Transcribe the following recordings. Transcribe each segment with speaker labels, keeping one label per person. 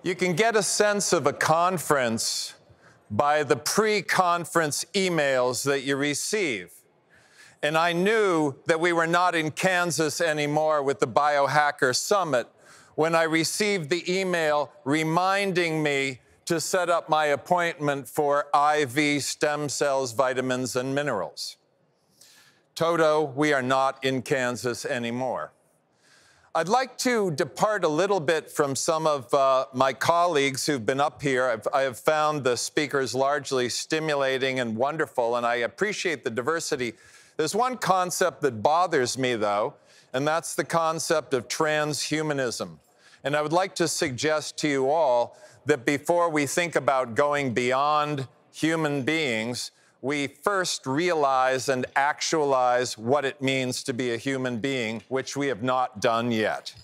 Speaker 1: You can get a sense of a conference by the pre-conference emails that you receive. And I knew that we were not in Kansas anymore with the Biohacker Summit when I received the email reminding me to set up my appointment for IV stem cells, vitamins, and minerals. Toto, we are not in Kansas anymore. I'd like to depart a little bit from some of my colleagues who've been up here. I have found the speakers largely stimulating and wonderful, and I appreciate the diversity. There's one concept that bothers me, though, and that's the concept of transhumanism. And I would like to suggest to you all that before we think about going beyond human beings, we first realize and actualize what it means to be a human being, which we have not done yet.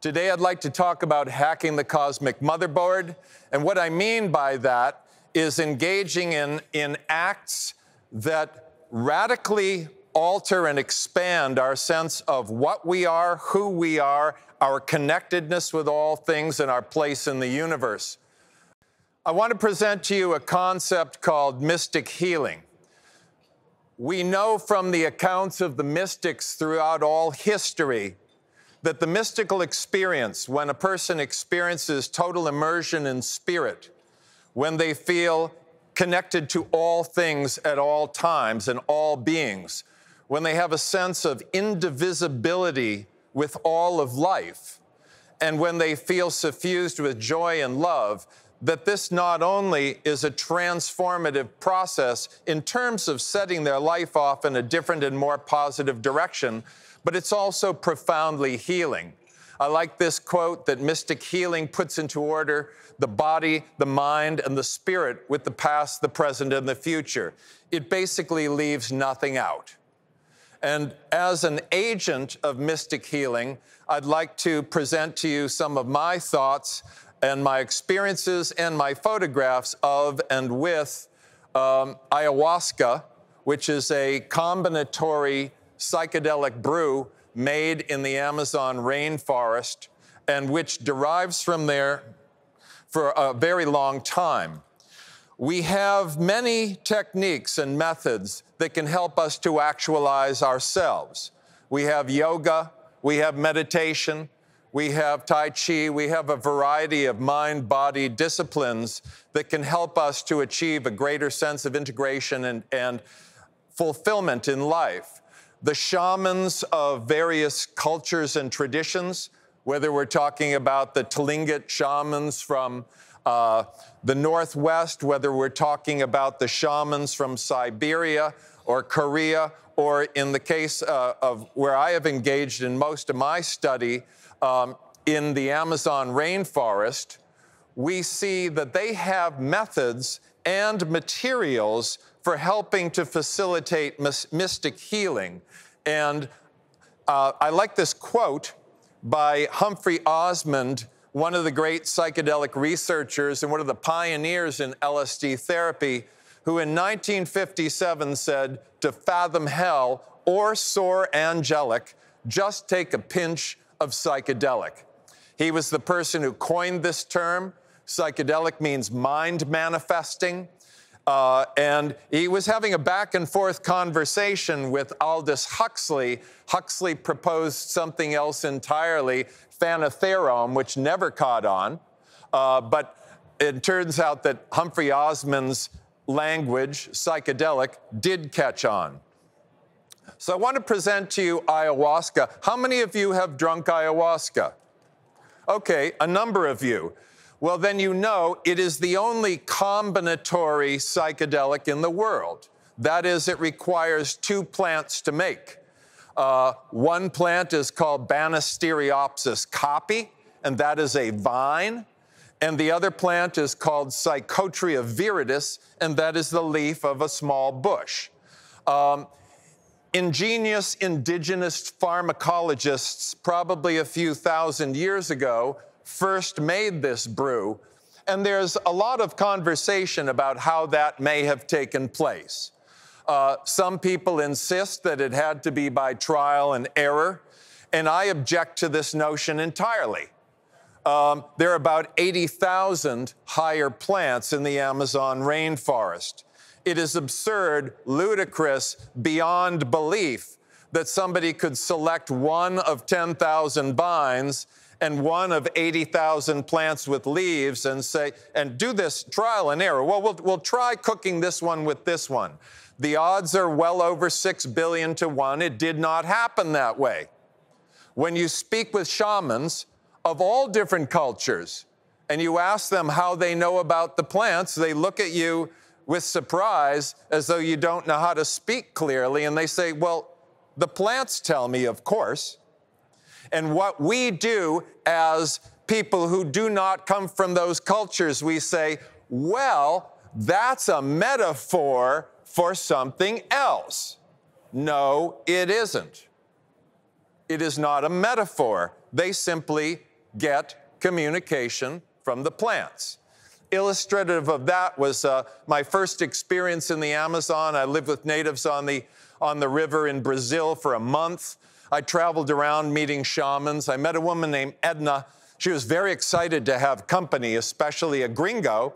Speaker 1: Today, I'd like to talk about hacking the cosmic motherboard. And what I mean by that is engaging in acts that radically alter and expand our sense of what we are, who we are, our connectedness with all things, and our place in the universe. I want to present to you a concept called mystic healing. We know from the accounts of the mystics throughout all history that the mystical experience, when a person experiences total immersion in spirit, when they feel connected to all things at all times and all beings, when they have a sense of indivisibility with all of life, and when they feel suffused with joy and love, that this not only is a transformative process in terms of setting their life off in a different and more positive direction, but it's also profoundly healing. I like this quote that mystic healing puts into order the body, the mind, and the spirit with the past, the present, and the future. It basically leaves nothing out. And as an agent of mystic healing, I'd like to present to you some of my thoughts and my experiences and my photographs of and with ayahuasca, which is a combinatory psychedelic brew made in the Amazon rainforest and which derives from there for a very long time. We have many techniques and methods that can help us to actualize ourselves. We have yoga, we have meditation, we have Tai Chi, we have a variety of mind-body disciplines that can help us to achieve a greater sense of integration and fulfillment in life. The shamans of various cultures and traditions, whether we're talking about the Tlingit shamans from the Northwest, whether we're talking about the shamans from Siberia or Korea, or in the case of where I have engaged in most of my study, in the Amazon rainforest, we see that they have methods and materials for helping to facilitate mystic healing. And I like this quote by Humphrey Osmond, one of the great psychedelic researchers and one of the pioneers in LSD therapy, who in 1957 said, "To fathom hell or soar angelic, just take a pinch of psychedelic." He was the person who coined this term. Psychedelic means mind manifesting. And he was having a back and forth conversation with Aldous Huxley. Huxley proposed something else entirely, phanatherome, which never caught on. But it turns out that Humphrey Osmond's language, psychedelic, did catch on. So I want to present to you ayahuasca. How many of you have drunk ayahuasca? Okay, a number of you. Well, then you know it is the only combinatory psychedelic in the world. That is, it requires two plants to make. One plant is called Banisteriopsis caapi, and that is a vine. And the other plant is called Psychotria viridis, and that is the leaf of a small bush. Ingenious indigenous pharmacologists, probably a few thousand years ago, first made this brew, and there's a lot of conversation about how that may have taken place. Some people insist that it had to be by trial and error, and I object to this notion entirely. There are about 80,000 higher plants in the Amazon rainforest. It is absurd, ludicrous, beyond belief that somebody could select one of 10,000 vines and one of 80,000 plants with leaves and say, and do this trial and error. Well, we'll try cooking this one with this one. The odds are well over 6 billion to 1. It did not happen that way. When you speak with shamans of all different cultures and you ask them how they know about the plants, they look at you with surprise as though you don't know how to speak clearly, and they say, well, the plants tell me, of course. And what we do as people who do not come from those cultures, we say, well, that's a metaphor for something else. No, it isn't. It is not a metaphor. They simply get communication from the plants. Illustrative of that was my first experience in the Amazon. I lived with natives on the river in Brazil for a month. I traveled around meeting shamans. I met a woman named Edna. She was very excited to have company, especially a gringo.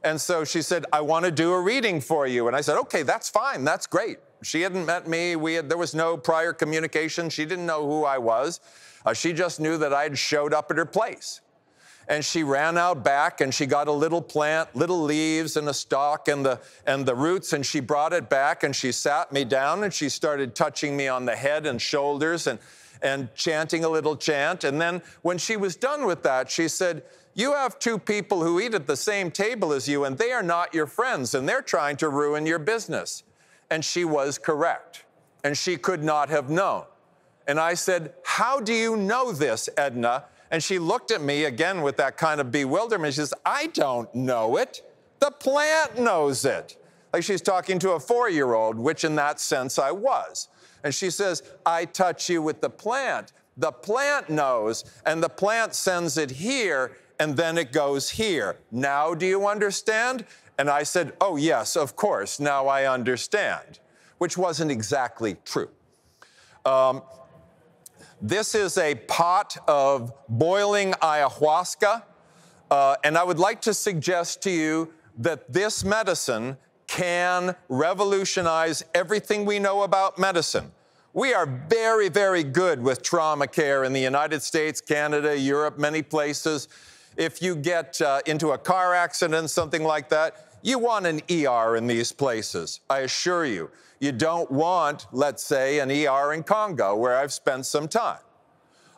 Speaker 1: And so she said, I want to do a reading for you. And I said, okay, that's fine. That's great. She hadn't met me. There was no prior communication. She didn't know who I was. She just knew that I had showed up at her place. And she ran out back and she got a little plant, little leaves and a stalk and the roots, and she brought it back and she sat me down and she started touching me on the head and shoulders and chanting a little chant. And then when she was done with that, she said, you have two people who eat at the same table as you and they are not your friends and they're trying to ruin your business. And she was correct. And she could not have known. And I said, how do you know this, Edna? And she looked at me again with that kind of bewilderment. She says, I don't know it. The plant knows it. Like she's talking to a 4-year-old, which in that sense I was. And she says, I touch you with the plant. The plant knows, and the plant sends it here, and then it goes here. Now do you understand? And I said, oh, yes, of course, now I understand, which wasn't exactly true. This is a pot of boiling ayahuasca, and I would like to suggest to you that this medicine can revolutionize everything we know about medicine. We are very, very good with trauma care in the United States, Canada, Europe, many places. If you get into a car accident, something like that, you want an ER in these places, I assure you. You don't want, let's say, an ER in Congo, where I've spent some time.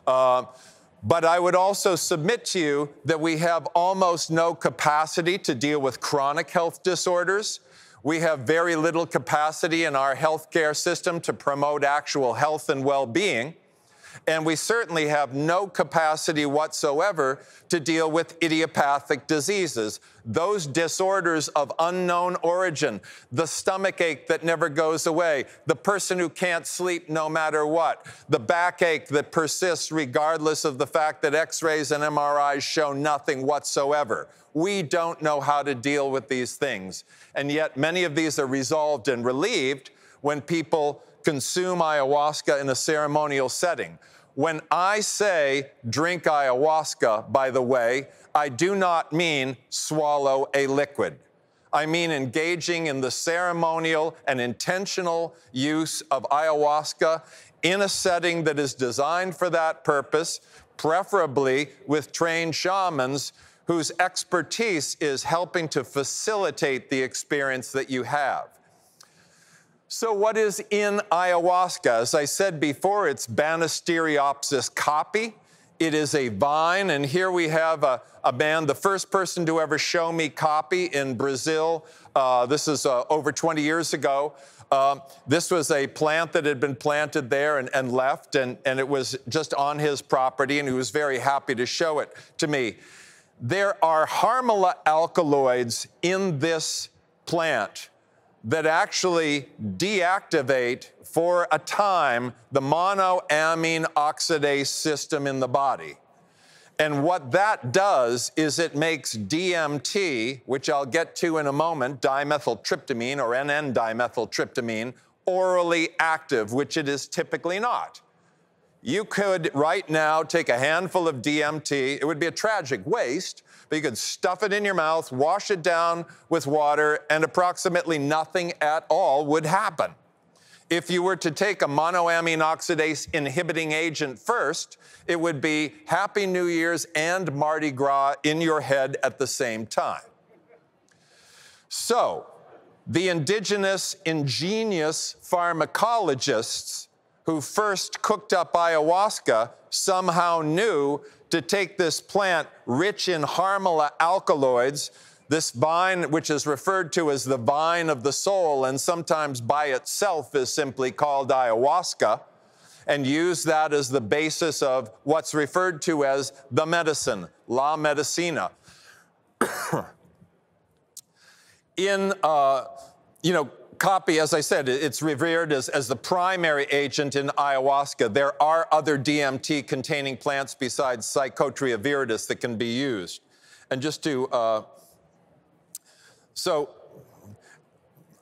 Speaker 1: But I would also submit to you that we have almost no capacity to deal with chronic health disorders. We have very little capacity in our healthcare system to promote actual health and well-being. And we certainly have no capacity whatsoever to deal with idiopathic diseases, those disorders of unknown origin, the stomach ache that never goes away, the person who can't sleep no matter what, the backache that persists regardless of the fact that X-rays and MRIs show nothing whatsoever. We don't know how to deal with these things. And yet many of these are resolved and relieved when people consume ayahuasca in a ceremonial setting. When I say drink ayahuasca, by the way, I do not mean swallow a liquid. I mean engaging in the ceremonial and intentional use of ayahuasca in a setting that is designed for that purpose, preferably with trained shamans whose expertise is helping to facilitate the experience that you have. So what is in ayahuasca? As I said before, it's Banisteriopsis caapi. It is a vine, and here we have a man, the first person to ever show me caapi in Brazil. This is over 20 years ago. This was a plant that had been planted there and left, and it was just on his property, and he was very happy to show it to me. There are harmala alkaloids in this plant that actually deactivate for a time the monoamine oxidase system in the body. And what that does is it makes DMT, which I'll get to in a moment, dimethyltryptamine or NN-dimethyltryptamine, orally active, which it is typically not. You could, right now, take a handful of DMT. It would be a tragic waste, but you could stuff it in your mouth, wash it down with water, and approximately nothing at all would happen. If you were to take a monoamine oxidase inhibiting agent first, it would be Happy New Year's and Mardi Gras in your head at the same time. So, the ingenious pharmacologists who first cooked up ayahuasca somehow knew to take this plant rich in harmala alkaloids, this vine, which is referred to as the vine of the soul, and sometimes by itself is simply called ayahuasca, and use that as the basis of what's referred to as the medicine, la medicina. In, copy, as I said, it's revered as the primary agent in ayahuasca. There are other DMT-containing plants besides Psychotria viridis that can be used. And just to, so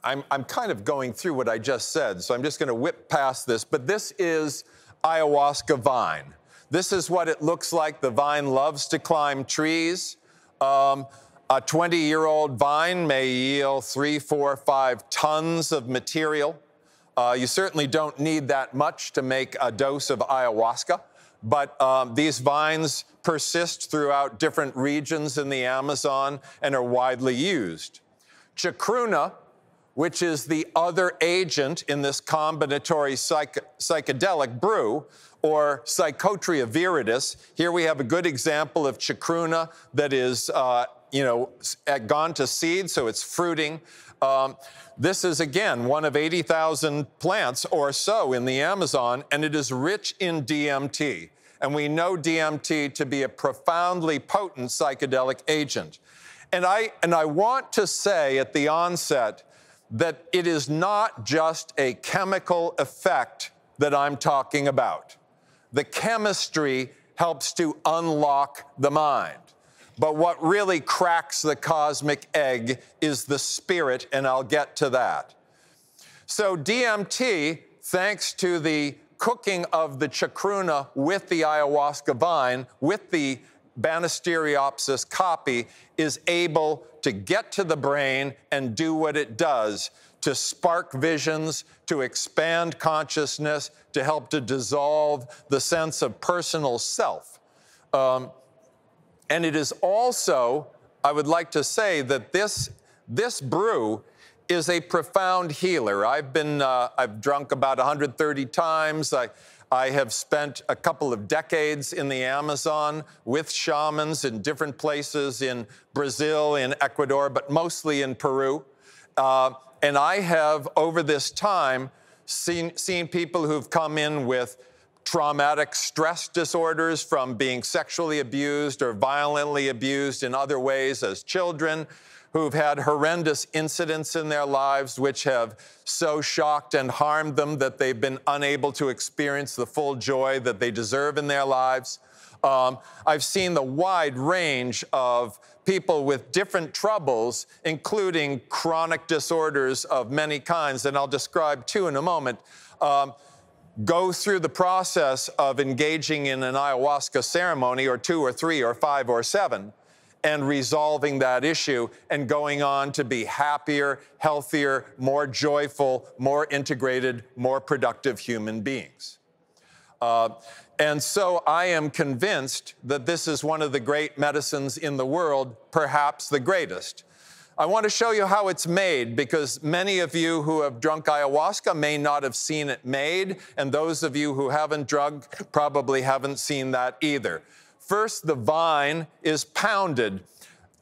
Speaker 1: I'm kind of going through what I just said, so I'm just going to whip past this, but this is Ayahuasca Vine. This is what it looks like. The vine loves to climb trees. A 20-year-old vine may yield 3, 4, 5 tons of material. You certainly don't need that much to make a dose of ayahuasca, but these vines persist throughout different regions in the Amazon and are widely used. Chacruna, which is the other agent in this combinatory psychedelic brew, or Psychotria viridis. Here we have a good example of chacruna that is gone to seed, so it's fruiting. This is, again, one of 80,000 plants or so in the Amazon, and it is rich in DMT. And we know DMT to be a profoundly potent psychedelic agent. And I want to say at the onset that it is not just a chemical effect that I'm talking about. The chemistry helps to unlock the mind. But what really cracks the cosmic egg is the spirit, and I'll get to that. So DMT, thanks to the cooking of the chacruna with the ayahuasca vine, with the Banisteriopsis copy, is able to get to the brain and do what it does, to spark visions, to expand consciousness, to help to dissolve the sense of personal self. And it is also, I would like to say that this brew is a profound healer. I've drunk about 130 times. I have spent a couple of decades in the Amazon with shamans in different places in Brazil, in Ecuador, but mostly in Peru. And I have, over this time, seen people who've come in with traumatic stress disorders from being sexually abused or violently abused in other ways as children, who've had horrendous incidents in their lives which have so shocked and harmed them that they've been unable to experience the full joy that they deserve in their lives. I've seen the wide range of people with different troubles, including chronic disorders of many kinds, and I'll describe 2 in a moment, go through the process of engaging in an ayahuasca ceremony, or 2 or 3 or 5 or 7, and resolving that issue and going on to be happier, healthier, more joyful, more integrated, more productive human beings. And so I am convinced that this is one of the great medicines in the world, perhaps the greatest. I want to show you how it's made, because many of you who have drunk ayahuasca may not have seen it made, and those of you who haven't drunk probably haven't seen that either. First, the vine is pounded.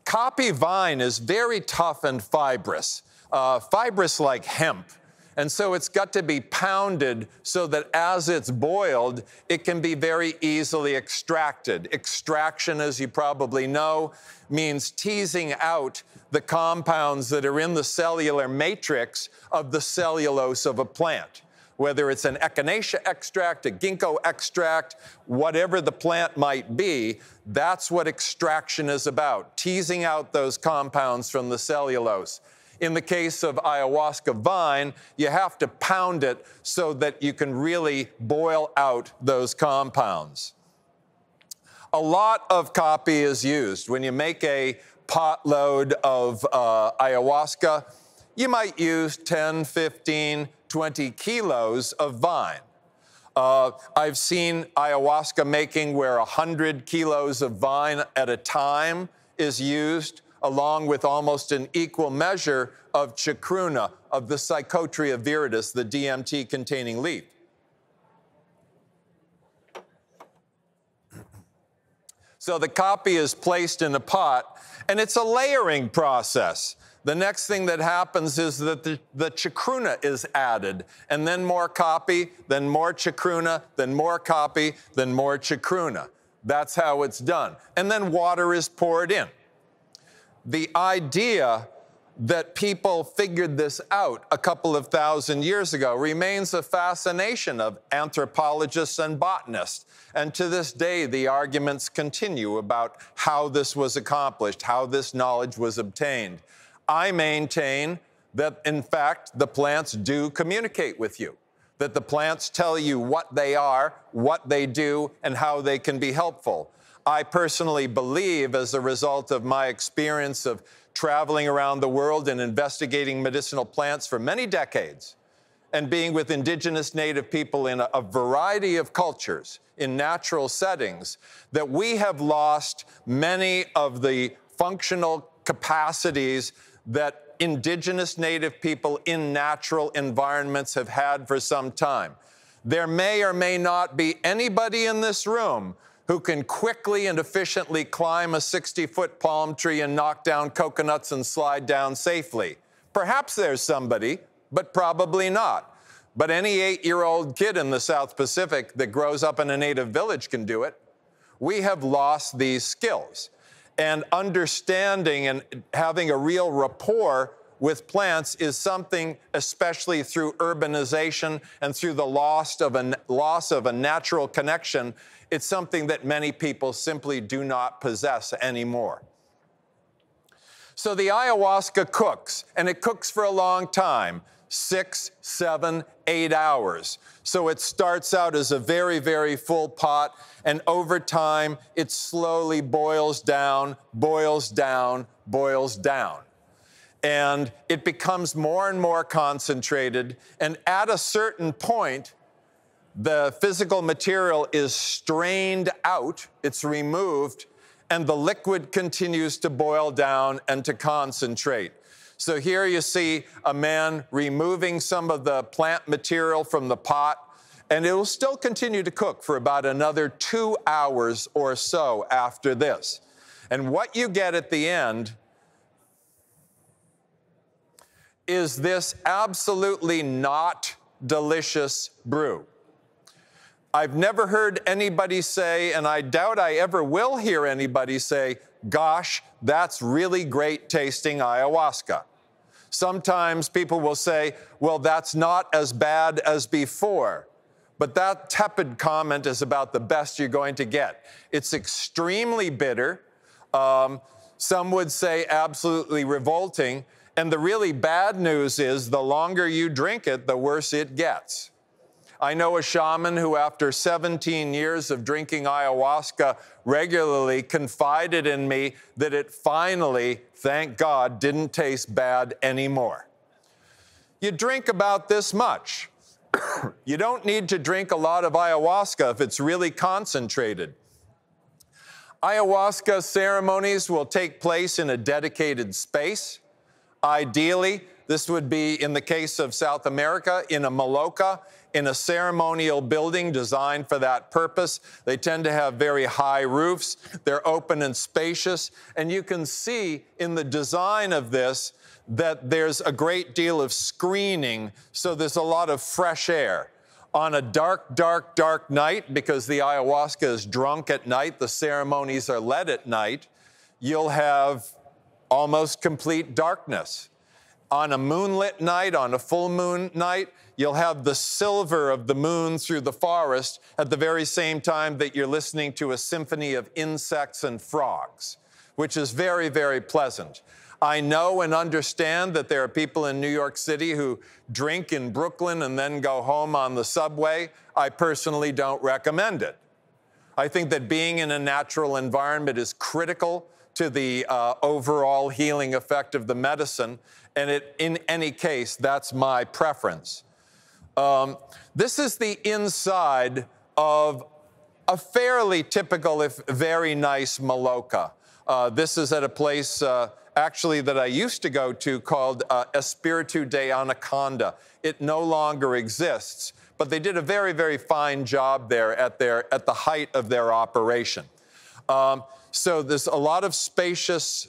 Speaker 1: Copy vine is very tough and fibrous, fibrous like hemp. And so it's got to be pounded so that as it's boiled, it can be very easily extracted. Extraction, as you probably know, means teasing out the compounds that are in the cellular matrix of the cellulose of a plant. Whether it's an echinacea extract, a ginkgo extract, whatever the plant might be, that's what extraction is about, teasing out those compounds from the cellulose. In the case of Ayahuasca Vine, you have to pound it so that you can really boil out those compounds. A lot of copy is used. When you make a potload of ayahuasca, you might use 10, 15, 20 kilos of vine. I've seen ayahuasca making where 100 kilos of vine at a time is used, along with almost an equal measure of chacruna, of the Psychotria viridis, the DMT-containing leaf. So the copy is placed in a pot, and it's a layering process. The next thing that happens is that the chacruna is added, and then more copy, then more chacruna, then more copy, then more chacruna. That's how it's done. And then water is poured in. The idea that people figured this out a couple of thousand years ago remains a fascination of anthropologists and botanists. And to this day, the arguments continue about how this was accomplished, how this knowledge was obtained. I maintain that, in fact, the plants do communicate with you, that the plants tell you what they are, what they do, and how they can be helpful. I personally believe, as a result of my experience of traveling around the world and investigating medicinal plants for many decades, and being with indigenous native people in a variety of cultures, in natural settings, that we have lost many of the functional capacities that indigenous native people in natural environments have had for some time. There may or may not be anybody in this room who can quickly and efficiently climb a 60-foot palm tree and knock down coconuts and slide down safely. Perhaps there's somebody, but probably not. But any 8-year-old kid in the South Pacific that grows up in a native village can do it. We have lost these skills. And understanding and having a real rapport with plants is something, especially through urbanization and through the loss of a natural connection, it's something that many people simply do not possess anymore. So the ayahuasca cooks, and it cooks for a long time, 6, 7, 8 hours. So it starts out as a very, very full pot, and over time, it slowly boils down, boils down, boils down. And it becomes more and more concentrated, and at a certain point, the physical material is strained out, it's removed, and the liquid continues to boil down and to concentrate. So here you see a man removing some of the plant material from the pot, and it will still continue to cook for about another 2 hours or so after this. And what you get at the end is this absolutely not delicious brew. I've never heard anybody say, and I doubt I ever will hear anybody say, gosh, that's really great tasting ayahuasca. Sometimes people will say, well, that's not as bad as before. But that tepid comment is about the best you're going to get. It's extremely bitter. Some would say absolutely revolting. And the really bad news is the longer you drink it, the worse it gets. I know a shaman who, after 17 years of drinking ayahuasca regularly, confided in me that it finally, thank God, didn't taste bad anymore. You drink about this much. You don't need to drink a lot of ayahuasca if it's really concentrated. Ayahuasca ceremonies will take place in a dedicated space. Ideally, this would be, in the case of South America, in a maloca, in a ceremonial building designed for that purpose. They tend to have very high roofs. They're open and spacious. And you can see in the design of this that there's a great deal of screening, so there's a lot of fresh air. On a dark, dark, dark night, because the ayahuasca is drunk at night, the ceremonies are led at night, you'll have almost complete darkness. On a moonlit night, on a full moon night, you'll have the silver of the moon through the forest at the very same time that you're listening to a symphony of insects and frogs, which is very, very pleasant. I know and understand that there are people in New York City who drink in Brooklyn and then go home on the subway. I personally don't recommend it. I think that being in a natural environment is critical to the overall healing effect of the medicine, and in any case, that's my preference. This is the inside of a fairly typical, if very nice, maloca. This is at a place actually that I used to go to called Espiritu de Anaconda. It no longer exists, but they did a very, very fine job there at the height of their operation. So there's a lot of spacious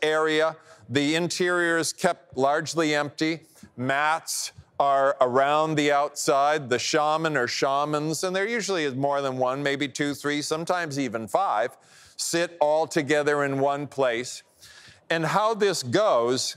Speaker 1: area. The interior is kept largely empty. Mats are around the outside. The shaman or shamans, and there usually is more than one, maybe 2, 3, sometimes even 5, sit all together in one place. And how this goes,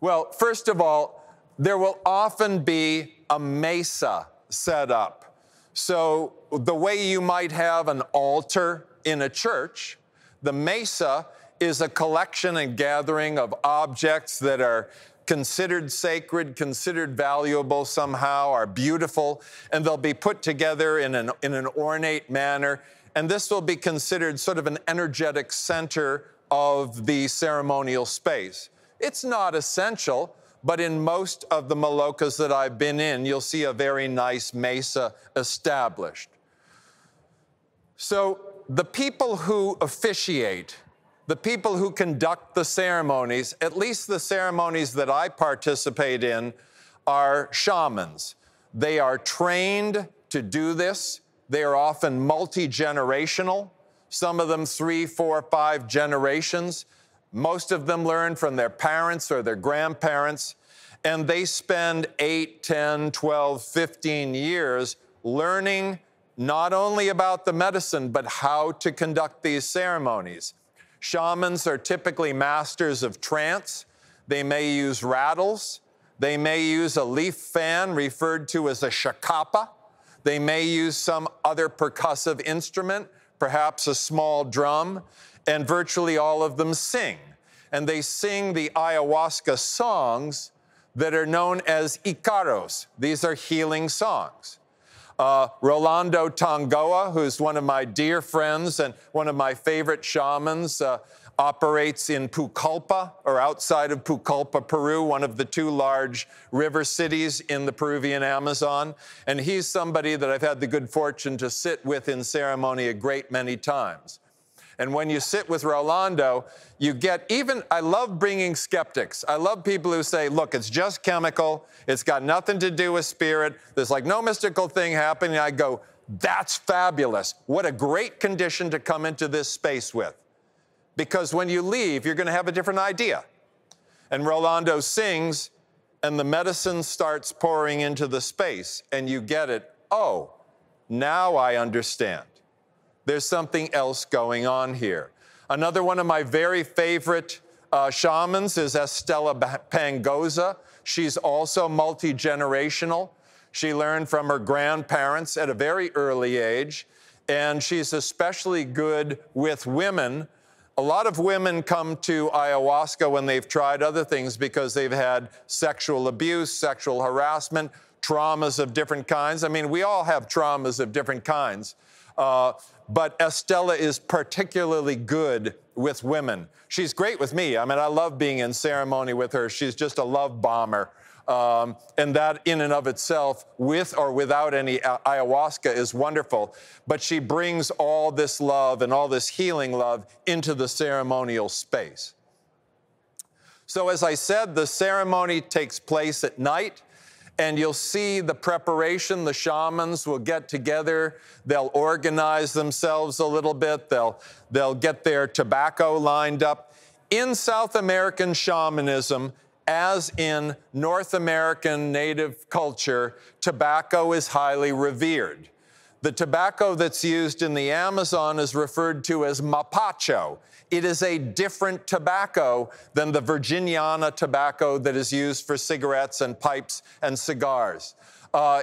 Speaker 1: well, first of all, there will often be a mesa set up. So the way you might have an altar in a church, the mesa is a collection and gathering of objects that are considered sacred, considered valuable somehow, are beautiful, and they'll be put together in an ornate manner. And this will be considered sort of an energetic center of the ceremonial space. It's not essential, but in most of the malocas that I've been in, you'll see a very nice mesa established. So the people who officiate, the people who conduct the ceremonies, at least the ceremonies that I participate in, are shamans. They are trained to do this. They are often multi-generational, some of them 3, 4, 5 generations. Most of them learn from their parents or their grandparents, and they spend 8, 10, 12, 15 years learning not only about the medicine, but how to conduct these ceremonies. Shamans are typically masters of trance. They may use rattles. They may use a leaf fan referred to as a shakapa. They may use some other percussive instrument, perhaps a small drum, and virtually all of them sing. And they sing the ayahuasca songs that are known as icaros. These are healing songs. Rolando Tangoa, who's one of my dear friends and one of my favorite shamans, operates in Pucallpa, or outside of Pucallpa, Peru, one of the 2 large river cities in the Peruvian Amazon. And he's somebody that I've had the good fortune to sit with in ceremony a great many times. And when you sit with Rolando, you get I love bringing skeptics. I love people who say, look, it's just chemical. It's got nothing to do with spirit. There's like no mystical thing happening. I go, that's fabulous. What a great condition to come into this space with. Because when you leave, you're going to have a different idea. And Rolando sings, and the medicine starts pouring into the space, and you get it. Oh, now I understand. There's something else going on here. Another one of my very favorite shamans is Estella Pangosa. She's also multi-generational. She learned from her grandparents at a very early age, and she's especially good with women. A lot of women come to ayahuasca when they've tried other things because they've had sexual abuse, sexual harassment, traumas of different kinds. I mean, we all have traumas of different kinds. But Estella is particularly good with women. She's great with me. I mean, I love being in ceremony with her. She's just a love bomber. And that in and of itself, with or without any ayahuasca, is wonderful. But she brings all this love and all this healing love into the ceremonial space. So as I said, the ceremony takes place at night. And you'll see the preparation. The shamans will get together. They'll organize themselves a little bit. They'll get their tobacco lined up. In South American shamanism, as in North American native culture, tobacco is highly revered. The tobacco that's used in the Amazon is referred to as mapacho. It is a different tobacco than the Virginiana tobacco that is used for cigarettes and pipes and cigars.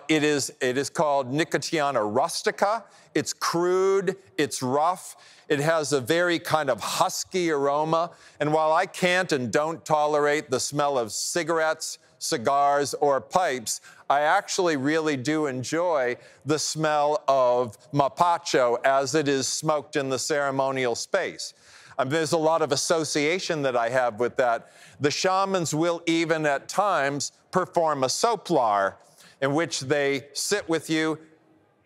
Speaker 1: It is called Nicotiana rustica. It's crude, it's rough. It has a very kind of husky aroma. And while I can't and don't tolerate the smell of cigarettes, cigars, or pipes, I actually really do enjoy the smell of mapacho as it is smoked in the ceremonial space. There's a lot of association that I have with that. The shamans will even at times perform a soplar in which they sit with you,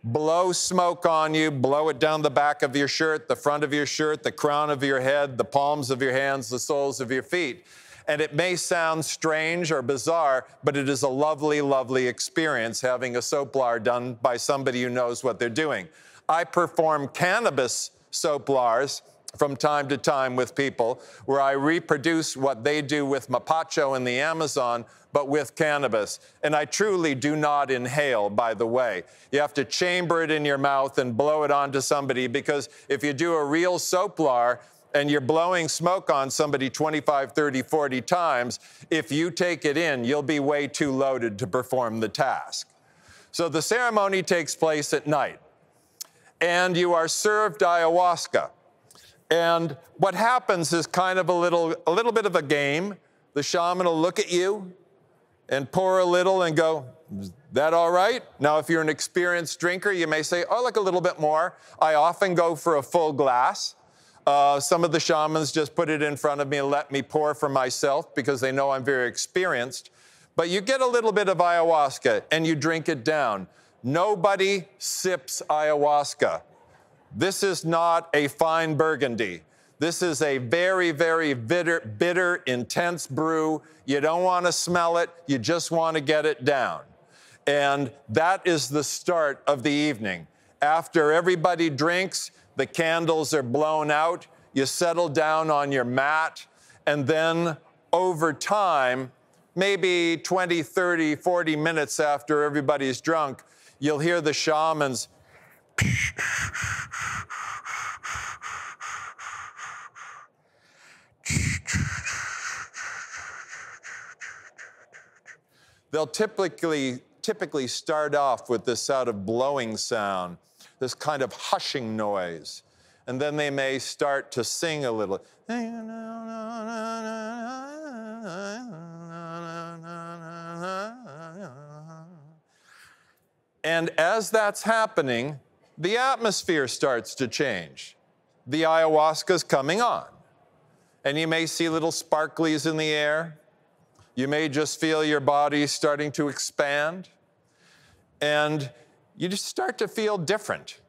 Speaker 1: blow smoke on you, blow it down the back of your shirt, the front of your shirt, the crown of your head, the palms of your hands, the soles of your feet. And it may sound strange or bizarre, but it is a lovely, lovely experience having a soplar done by somebody who knows what they're doing. I perform cannabis soplars from time to time with people where I reproduce what they do with mapacho in the Amazon, but with cannabis. And I truly do not inhale, by the way. You have to chamber it in your mouth and blow it onto somebody, because if you do a real soplar and you're blowing smoke on somebody 25, 30, 40 times, if you take it in, you'll be way too loaded to perform the task. So the ceremony takes place at night, and you are served ayahuasca. And what happens is kind of a little bit of a game. The shaman will look at you and pour a little and go, "Is that all right?" Now, if you're an experienced drinker, you may say, "Oh, like a little bit more." I often go for a full glass. Some of the shamans just put it in front of me and let me pour for myself because they know I'm very experienced. But you get a little bit of ayahuasca and you drink it down. Nobody sips ayahuasca. This is not a fine burgundy. This is a very, very bitter, intense brew. You don't want to smell it. You just want to get it down. And that is the start of the evening. After everybody drinks, the candles are blown out, you settle down on your mat, and then over time, maybe 20, 30, 40 minutes after everybody's drunk, you'll hear the shamans they'll typically start off with this sort of blowing sound, this kind of hushing noise, and then they may start to sing a little. And as that's happening, the atmosphere starts to change. The ayahuasca's coming on. And you may see little sparklies in the air. You may just feel your body starting to expand. And you just start to feel different.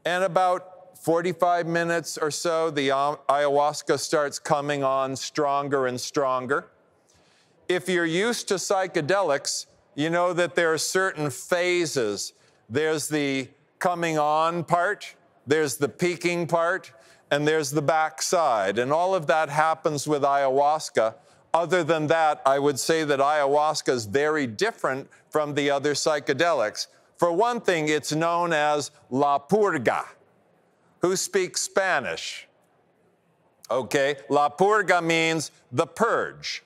Speaker 1: And about 45 minutes or so, the ayahuasca starts coming on stronger and stronger. If you're used to psychedelics, you know that there are certain phases. There's the coming on part, there's the peaking part, and there's the backside. And all of that happens with ayahuasca. Other than that, I would say that ayahuasca is very different from the other psychedelics. For one thing, it's known as la purga. Who speaks Spanish? Okay, la purga means the purge.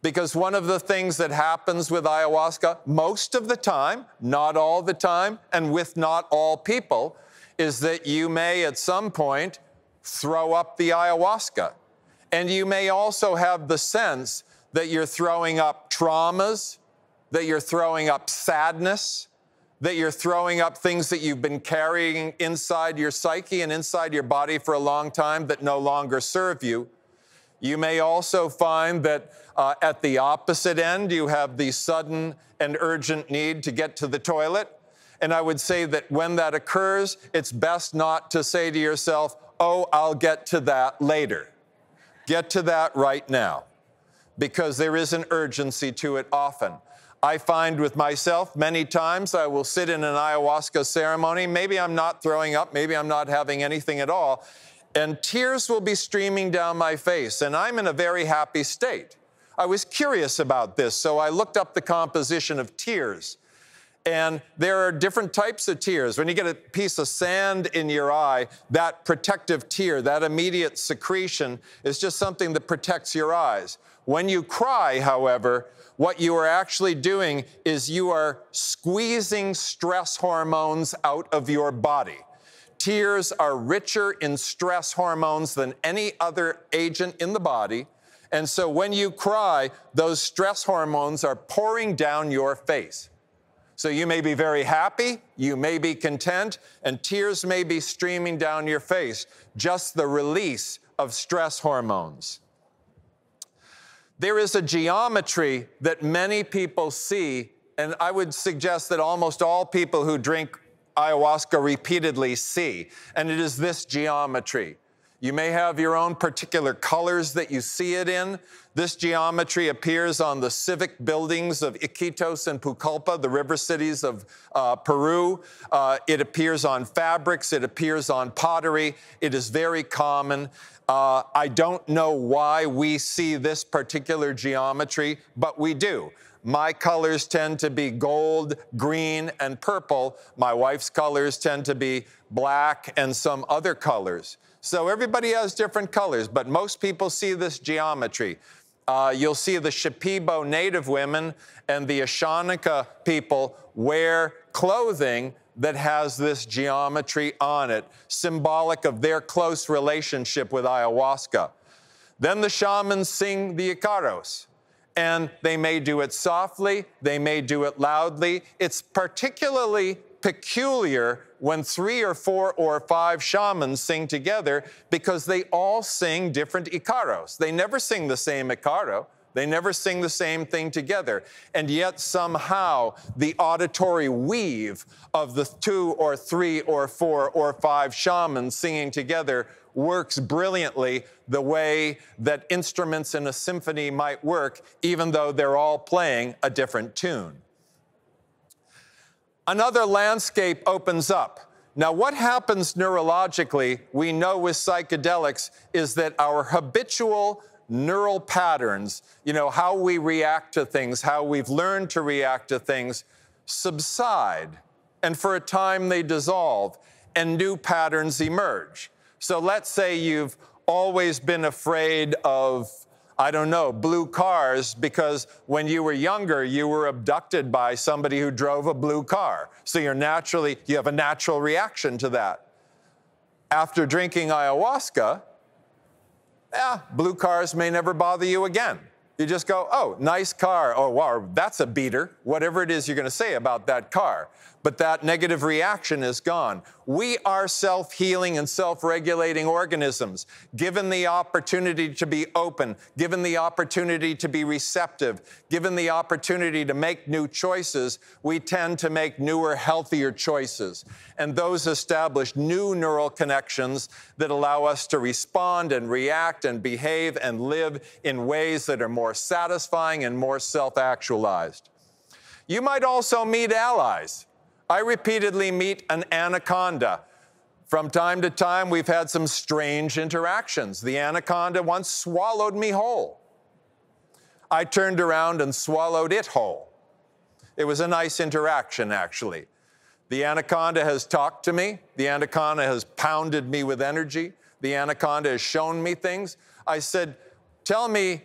Speaker 1: Because one of the things that happens with ayahuasca, most of the time, not all the time, and with not all people, is that you may at some point throw up the ayahuasca. And you may also have the sense that you're throwing up traumas, that you're throwing up sadness, that you're throwing up things that you've been carrying inside your psyche and inside your body for a long time that no longer serve you. You may also find that at the opposite end, you have the sudden and urgent need to get to the toilet. And I would say that when that occurs, it's best not to say to yourself, "Oh, I'll get to that later." Get to that right now, because there is an urgency to it often. I find with myself, many times I will sit in an ayahuasca ceremony, maybe I'm not throwing up, maybe I'm not having anything at all, and tears will be streaming down my face, and I'm in a very happy state. I was curious about this, so I looked up the composition of tears. And there are different types of tears. When you get a piece of sand in your eye, that protective tear, that immediate secretion is just something that protects your eyes. When you cry, however, what you are actually doing is you are squeezing stress hormones out of your body. Tears are richer in stress hormones than any other agent in the body. And so when you cry, those stress hormones are pouring down your face. So you may be very happy, you may be content, and tears may be streaming down your face, just the release of stress hormones. There is a geometry that many people see, and I would suggest that almost all people who drink ayahuasca repeatedly see, and it is this geometry. You may have your own particular colors that you see it in. This geometry appears on the civic buildings of Iquitos and Pucallpa, the river cities of Peru. It appears on fabrics. It appears on pottery. It is very common. I don't know why we see this particular geometry, but we do. My colors tend to be gold, green, and purple. My wife's colors tend to be black and some other colors. So everybody has different colors, but most people see this geometry. You'll see the Shipibo native women and the Ashanaka people wear clothing that has this geometry on it, symbolic of their close relationship with ayahuasca. Then the shamans sing the Icaros, and they may do it softly, they may do it loudly. It's particularly peculiar when 3 or 4 or 5 shamans sing together because they all sing different Icaros. They never sing the same Icaro. They never sing the same thing together. And yet somehow the auditory weave of the 2 or 3 or 4 or 5 shamans singing together works brilliantly the way that instruments in a symphony might work, even though they're all playing a different tune. Another landscape opens up. Now, what happens neurologically, we know with psychedelics, is that our habitual neural patterns, how we react to things, how we've learned to react to things, subside. And for a time, they dissolve, and new patterns emerge. So let's say you've always been afraid of, blue cars because when you were younger, you were abducted by somebody who drove a blue car. So you have a natural reaction to that. After drinking ayahuasca, blue cars may never bother you again. You just go, oh, nice car. Oh, wow, that's a beater. Whatever it is you're going to say about that car. But that negative reaction is gone. We are self-healing and self-regulating organisms. Given the opportunity to be open, given the opportunity to be receptive, given the opportunity to make new choices, we tend to make newer, healthier choices. And those establish new neural connections that allow us to respond and react and behave and live in ways that are more satisfying and more self-actualized. You might also meet allies. I repeatedly meet an anaconda. From time to time, we've had some strange interactions. The anaconda once swallowed me whole. I turned around and swallowed it whole. It was a nice interaction, actually. The anaconda has talked to me. The anaconda has pounded me with energy. The anaconda has shown me things. I said, tell me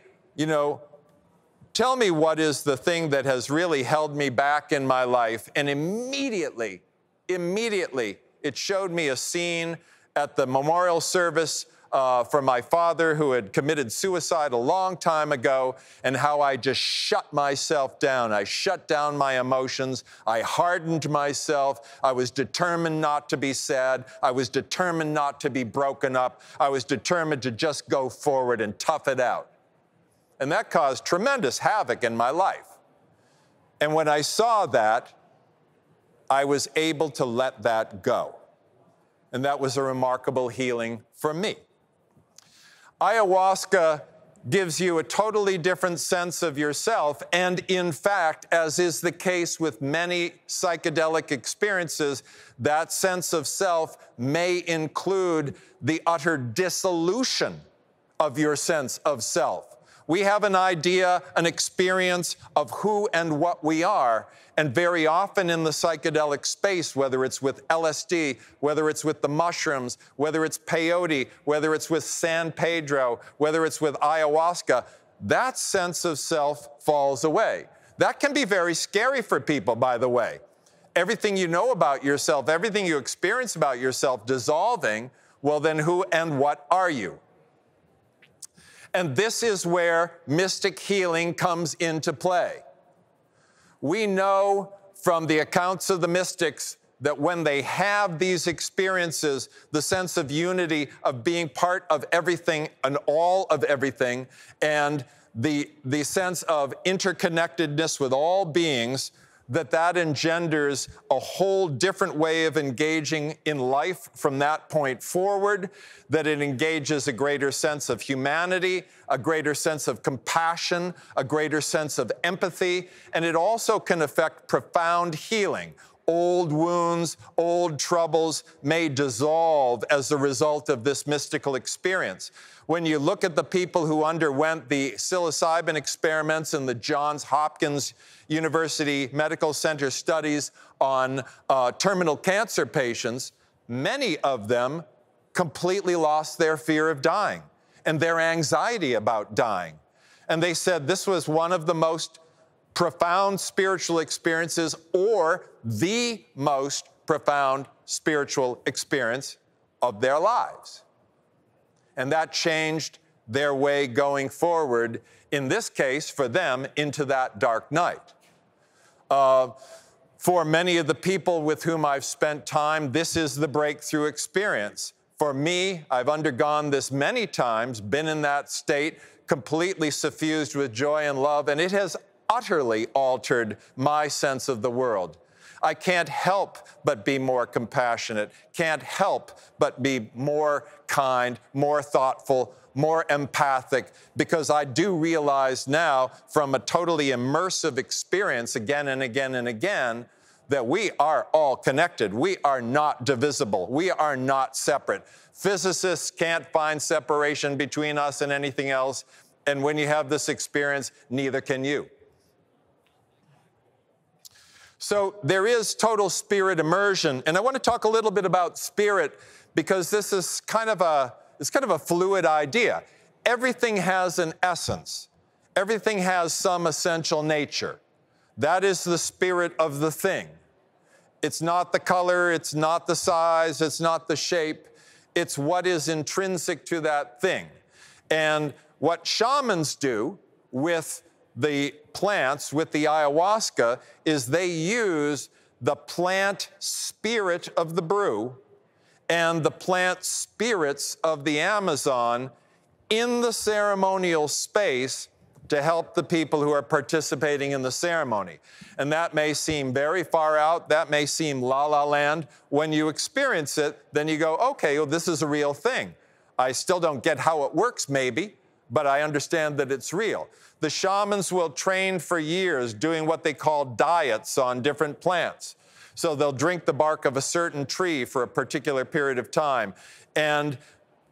Speaker 1: what is the thing that has really held me back in my life. And immediately, it showed me a scene at the memorial service for my father who had committed suicide a long time ago, and how I just shut myself down. I shut down my emotions. I hardened myself. I was determined not to be sad. I was determined not to be broken up. I was determined to just go forward and tough it out. And that caused tremendous havoc in my life. And when I saw that, I was able to let that go. And that was a remarkable healing for me. Ayahuasca gives you a totally different sense of yourself. And in fact, as is the case with many psychedelic experiences, that sense of self may include the utter dissolution of your sense of self. We have an idea, an experience of who and what we are. And very often in the psychedelic space, whether it's with LSD, whether it's with the mushrooms, whether it's peyote, whether it's with San Pedro, whether it's with ayahuasca, that sense of self falls away. That can be very scary for people, by the way. Everything you know about yourself, everything you experience about yourself dissolving, well, then who and what are you? And this is where mystic healing comes into play. We know from the accounts of the mystics that when they have these experiences, the sense of unity, of being part of everything and all of everything, and the sense of interconnectedness with all beings, that engenders a whole different way of engaging in life from that point forward, that it engages a greater sense of humanity, a greater sense of compassion, a greater sense of empathy, and it also can affect profound healing. Old wounds, old troubles may dissolve as a result of this mystical experience. When you look at the people who underwent the psilocybin experiments in the Johns Hopkins University Medical Center studies on terminal cancer patients, many of them completely lost their fear of dying and their anxiety about dying. And they said this was one of the most profound spiritual experiences, or the most profound spiritual experience of their lives. And that changed their way going forward, in this case, for them, into that dark night. For many of the people with whom I've spent time, this is the breakthrough experience. For me, I've undergone this many times, been in that state, completely suffused with joy and love, and it has utterly altered my sense of the world. I can't help but be more compassionate, can't help but be more kind, more thoughtful, more empathic, because I do realize now from a totally immersive experience again and again and again that we are all connected. We are not divisible. We are not separate. Physicists can't find separation between us and anything else, and when you have this experience, neither can you. So there is total spirit immersion, and I want to talk a little bit about spirit because this is kind of a fluid idea. Everything has an essence. Everything has some essential nature. That is the spirit of the thing. It's not the color, it's not the size, it's not the shape. It's what is intrinsic to that thing. And what shamans do with the plants, with the ayahuasca, is they use the plant spirit of the brew and the plant spirits of the Amazon in the ceremonial space to help the people who are participating in the ceremony. And that may seem very far out, that may seem la-la land. When you experience it, then you go, okay, well, this is a real thing. I still don't get how it works, maybe, but I understand that it's real. The shamans will train for years doing what they call diets on different plants. So they'll drink the bark of a certain tree for a particular period of time and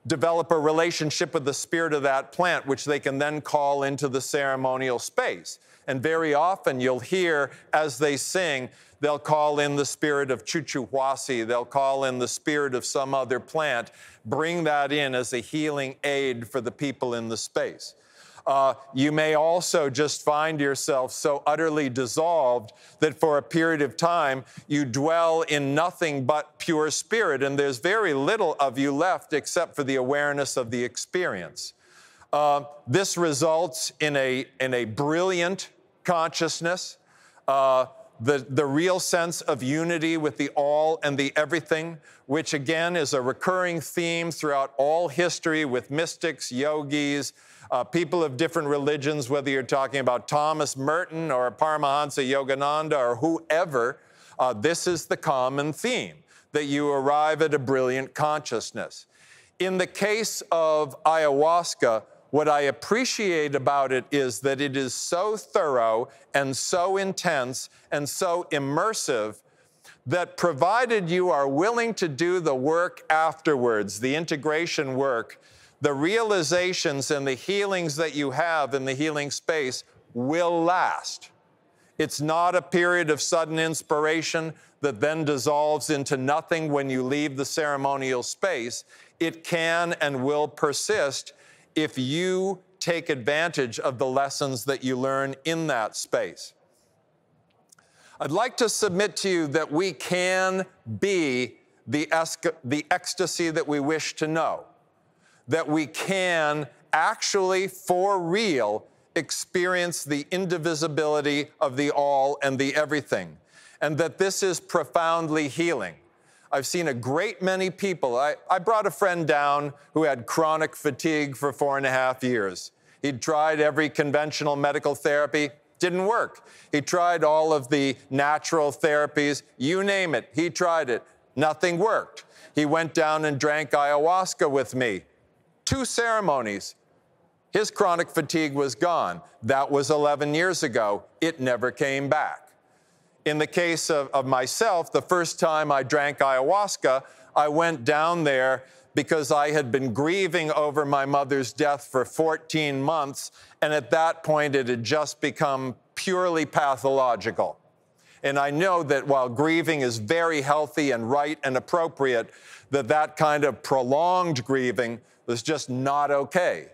Speaker 1: develop a relationship with the spirit of that plant, which they can then call into the ceremonial space. And very often you'll hear as they sing, they'll call in the spirit of chuchuhuasi, they'll call in the spirit of some other plant, bring that in as a healing aid for the people in the space. You may also just find yourself so utterly dissolved that for a period of time you dwell in nothing but pure spirit, and there's very little of you left except for the awareness of the experience. This results in a brilliant consciousness, the real sense of unity with the all and the everything, which again is a recurring theme throughout all history with mystics, yogis, people of different religions, whether you're talking about Thomas Merton or Paramahansa Yogananda or whoever, this is the common theme, that you arrive at a brilliant consciousness. In the case of ayahuasca, what I appreciate about it is that it is so thorough and so intense and so immersive that provided you are willing to do the work afterwards, the integration work, the realizations and the healings that you have in the healing space will last. It's not a period of sudden inspiration that then dissolves into nothing when you leave the ceremonial space. It can and will persist if you take advantage of the lessons that you learn in that space. I'd like to submit to you that we can be the ecstasy that we wish to know, that we can actually, for real, experience the indivisibility of the all and the everything, and that this is profoundly healing. I've seen a great many people. I brought a friend down who had chronic fatigue for 4.5 years. He'd tried every conventional medical therapy, didn't work. He tried all of the natural therapies, you name it, he tried it, nothing worked. He went down and drank ayahuasca with me. 2 ceremonies. His chronic fatigue was gone. That was 11 years ago. It never came back. In the case of myself, the first time I drank ayahuasca, I went down there because I had been grieving over my mother's death for 14 months, and at that point it had just become purely pathological. And I know that while grieving is very healthy and right and appropriate, that kind of prolonged grieving was just not okay.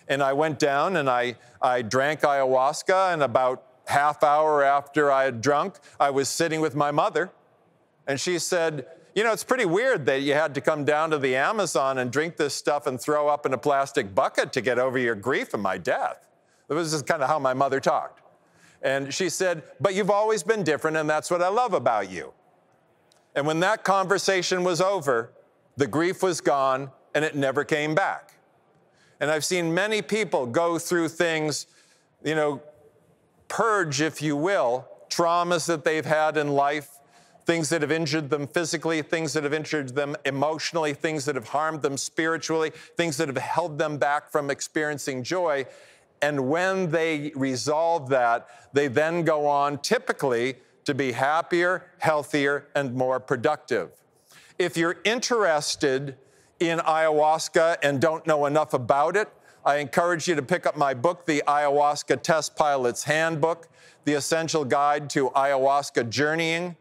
Speaker 1: And I went down and I drank ayahuasca, and about half hour after I had drunk, I was sitting with my mother, and she said, you know, it's pretty weird that you had to come down to the Amazon and drink this stuff and throw up in a plastic bucket to get over your grief and my death. That was just kind of how my mother talked. And she said, but you've always been different, and that's what I love about you. And when that conversation was over, the grief was gone, and it never came back. And I've seen many people go through things, you know, purge, if you will, traumas that they've had in life, things that have injured them physically, things that have injured them emotionally, things that have harmed them spiritually, things that have held them back from experiencing joy. And when they resolve that, they then go on typically to be happier, healthier, and more productive. If you're interested in ayahuasca and don't know enough about it, I encourage you to pick up my book, The Ayahuasca Test Pilot's Handbook, The Essential Guide to Ayahuasca Journeying.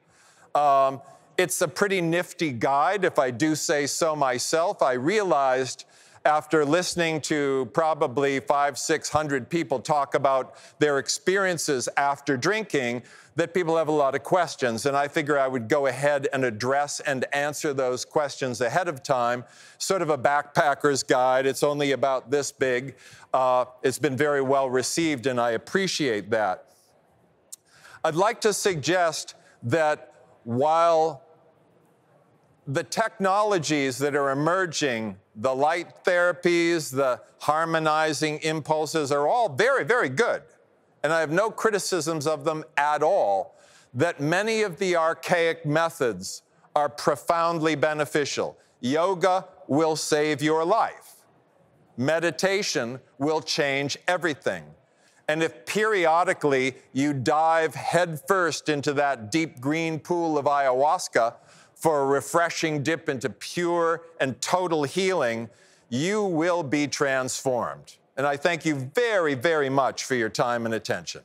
Speaker 1: It's a pretty nifty guide, if I do say so myself. I realized after listening to probably 500-600 people talk about their experiences after drinking, that people have a lot of questions, and I figure I would go ahead and address and answer those questions ahead of time, sort of a backpacker's guide. It's only about this big. It's been very well received, and I appreciate that. I'd like to suggest that while the technologies that are emerging, the light therapies, the harmonizing impulses are all very, very good, and I have no criticisms of them at all, that many of the archaic methods are profoundly beneficial. Yoga will save your life. Meditation will change everything. And if periodically you dive headfirst into that deep green pool of ayahuasca for a refreshing dip into pure and total healing, you will be transformed. And I thank you very, very much for your time and attention.